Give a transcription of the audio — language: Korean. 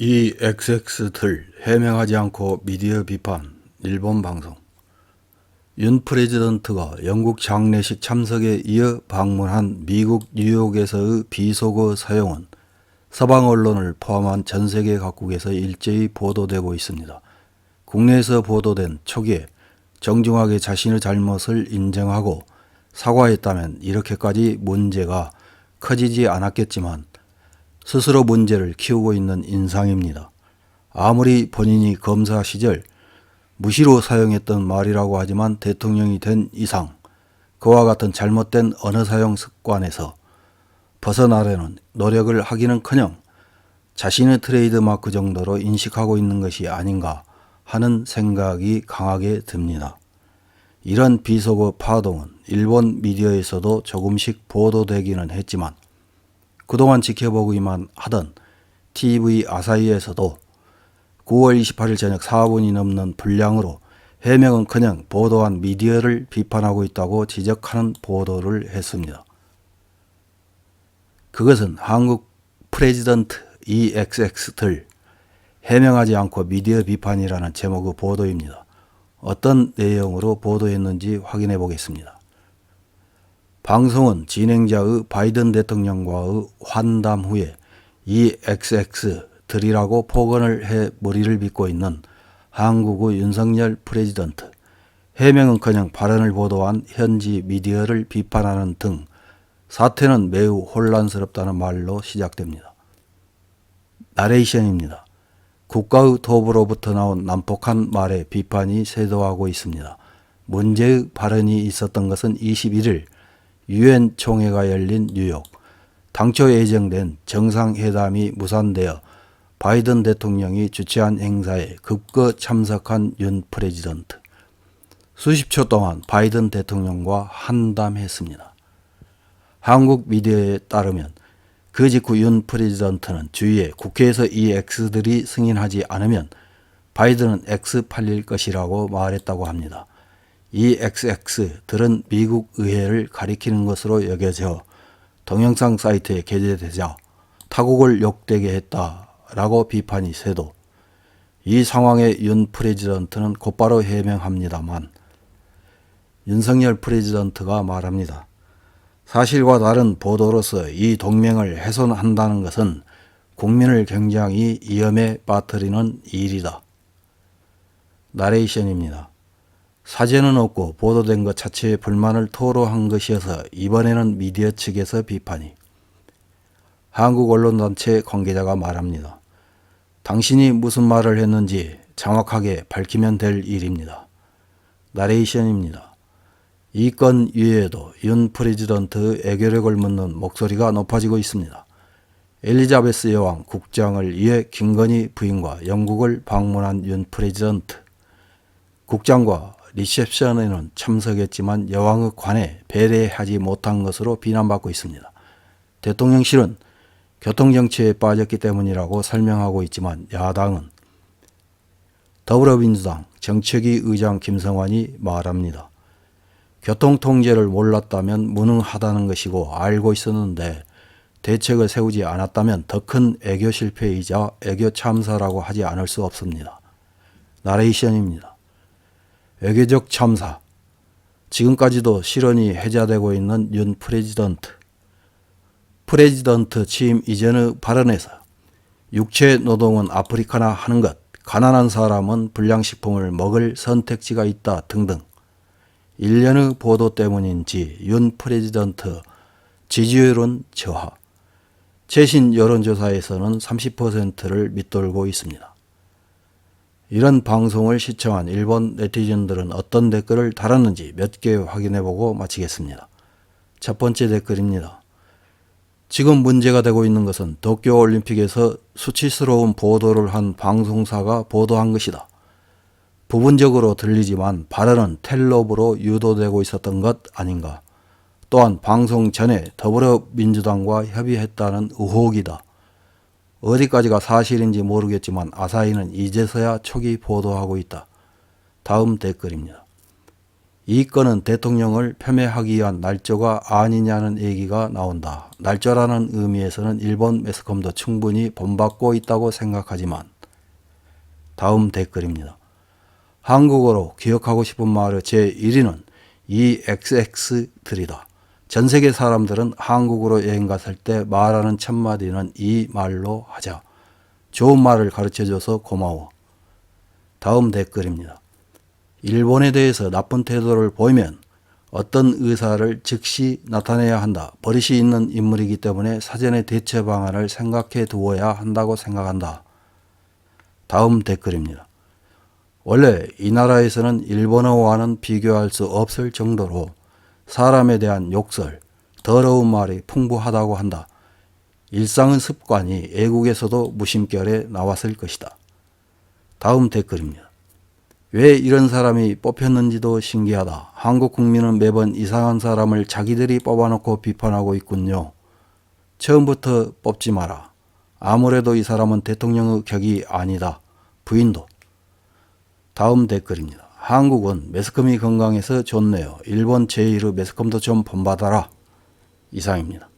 이 XX들 해명하지 않고 미디어 비판. 일본 방송. 윤 프레지던트가 영국 장례식 참석에 이어 방문한 미국 뉴욕에서의 비속어 사용은 서방 언론을 포함한 전세계 각국에서 일제히 보도되고 있습니다. 국내에서 보도된 초기에 정중하게 자신의 잘못을 인정하고 사과했다면 이렇게까지 문제가 커지지 않았겠지만 스스로 문제를 키우고 있는 인상입니다. 아무리 본인이 검사 시절 무시로 사용했던 말이라고 하지만 대통령이 된 이상 그와 같은 잘못된 언어 사용 습관에서 벗어나려는 노력을 하기는커녕 자신의 트레이드마크 정도로 인식하고 있는 것이 아닌가 하는 생각이 강하게 듭니다. 이런 비속어 파동은 일본 미디어에서도 조금씩 보도되기는 했지만 그동안 지켜보기만 하던 TV 아사히에서도 9월 28일 저녁 4분이 넘는 분량으로 해명은커녕 보도한 미디어를 비판하고 있다고 지적하는 보도를 했습니다. 그것은 한국 프레지던트 EXX들 해명하지 않고 미디어 비판이라는 제목의 보도입니다. 어떤 내용으로 보도했는지 확인해 보겠습니다. 방송은 진행자의 바이든 대통령과의 환담 후에 이 XX들이라고 폭언을 해 머리를 빗고 있는 한국의 윤석열 프레지던트, 해명은커녕 발언을 보도한 현지 미디어를 비판하는 등 사태는 매우 혼란스럽다는 말로 시작됩니다. 나레이션입니다. 국가의 톱으로부터 나온 난폭한 말에 비판이 쇄도하고 있습니다. 문제의 발언이 있었던 것은 21일 유엔 총회가 열린 뉴욕. 당초 예정된 정상회담이 무산되어 바이든 대통령이 주최한 행사에 급거 참석한 윤 프레지던트. 수십 초 동안 바이든 대통령과 한담했습니다. 한국 미디어에 따르면 그 직후 윤 프레지던트는 주위에 국회에서 이 X들이 승인하지 않으면 바이든은 X 팔릴 것이라고 말했다고 합니다. 이 XX들은 미국 의회를 가리키는 것으로 여겨져 동영상 사이트에 게재되자 타국을 욕되게 했다라고 비판이 쇄도. 이 상황에 윤 프레지던트는 곧바로 해명합니다만 윤석열 프레지던트가 말합니다. 사실과 다른 보도로서 이 동맹을 훼손한다는 것은 국민을 굉장히 위험에 빠뜨리는 일이다. 나레이션입니다. 사죄는 없고 보도된 것 자체에 불만을 토로한 것이어서 이번에는 미디어 측에서 비판이. 한국 언론단체 관계자가 말합니다. 당신이 무슨 말을 했는지 정확하게 밝히면 될 일입니다. 나레이션입니다. 이 건 이외에도 윤 프레지던트의 애교력을 묻는 목소리가 높아지고 있습니다. 엘리자베스 여왕 국장을 위해 김건희 부인과 영국을 방문한 윤 프레지던트. 국장과 리셉션에는 참석했지만 여왕의 관에 배려하지 못한 것으로 비난받고 있습니다. 대통령실은 교통정치에 빠졌기 때문이라고 설명하고 있지만 야당은 더불어민주당 정책위 의장 김성환이 말합니다. 교통통제를 몰랐다면 무능하다는 것이고 알고 있었는데 대책을 세우지 않았다면 더 큰 애교 실패이자 애교 참사라고 하지 않을 수 없습니다. 나레이션입니다. 외교적 참사. 지금까지도 실언이 회자되고 있는 윤 프레지던트. 프레지던트 취임 이전의 발언에서 육체 노동은 아프리카나 하는 것, 가난한 사람은 불량식품을 먹을 선택지가 있다 등등. 일련의 보도 때문인지 윤 프레지던트 지지율은 저하. 최신 여론조사에서는 30%를 밑돌고 있습니다. 이런 방송을 시청한 일본 네티즌들은 어떤 댓글을 달았는지 몇 개 확인해보고 마치겠습니다. 첫 번째 댓글입니다. 지금 문제가 되고 있는 것은 도쿄올림픽에서 수치스러운 보도를 한 방송사가 보도한 것이다. 부분적으로 들리지만 발언은 텔레비로 유도되고 있었던 것 아닌가. 또한 방송 전에 더불어민주당과 협의했다는 의혹이다. 어디까지가 사실인지 모르겠지만 아사히는 이제서야 초기 보도하고 있다. 다음 댓글입니다. 이 건은 대통령을 폄훼하기 위한 날조가 아니냐는 얘기가 나온다. 날조라는 의미에서는 일본 매스컴도 충분히 본받고 있다고 생각하지만 다음 댓글입니다. 한국어로 기억하고 싶은 말의 제1위는 이 XX들이다. 전 세계 사람들은 한국으로 여행 갔을 때 말하는 첫 마디는 이 말로 하자. 좋은 말을 가르쳐줘서 고마워. 다음 댓글입니다. 일본에 대해서 나쁜 태도를 보이면 어떤 의사를 즉시 나타내야 한다. 버릇이 있는 인물이기 때문에 사전에 대처 방안을 생각해 두어야 한다고 생각한다. 다음 댓글입니다. 원래 이 나라에서는 일본어와는 비교할 수 없을 정도로 사람에 대한 욕설, 더러운 말이 풍부하다고 한다. 일상의 습관이 애국에서도 무심결에 나왔을 것이다. 다음 댓글입니다. 왜 이런 사람이 뽑혔는지도 신기하다. 한국 국민은 매번 이상한 사람을 자기들이 뽑아놓고 비판하고 있군요. 처음부터 뽑지 마라. 아무래도 이 사람은 대통령의 격이 아니다. 부인도. 다음 댓글입니다. 한국은 매스컴이 건강해서 좋네요. 일본 제1의 매스컴도 좀 본받아라. 이상입니다.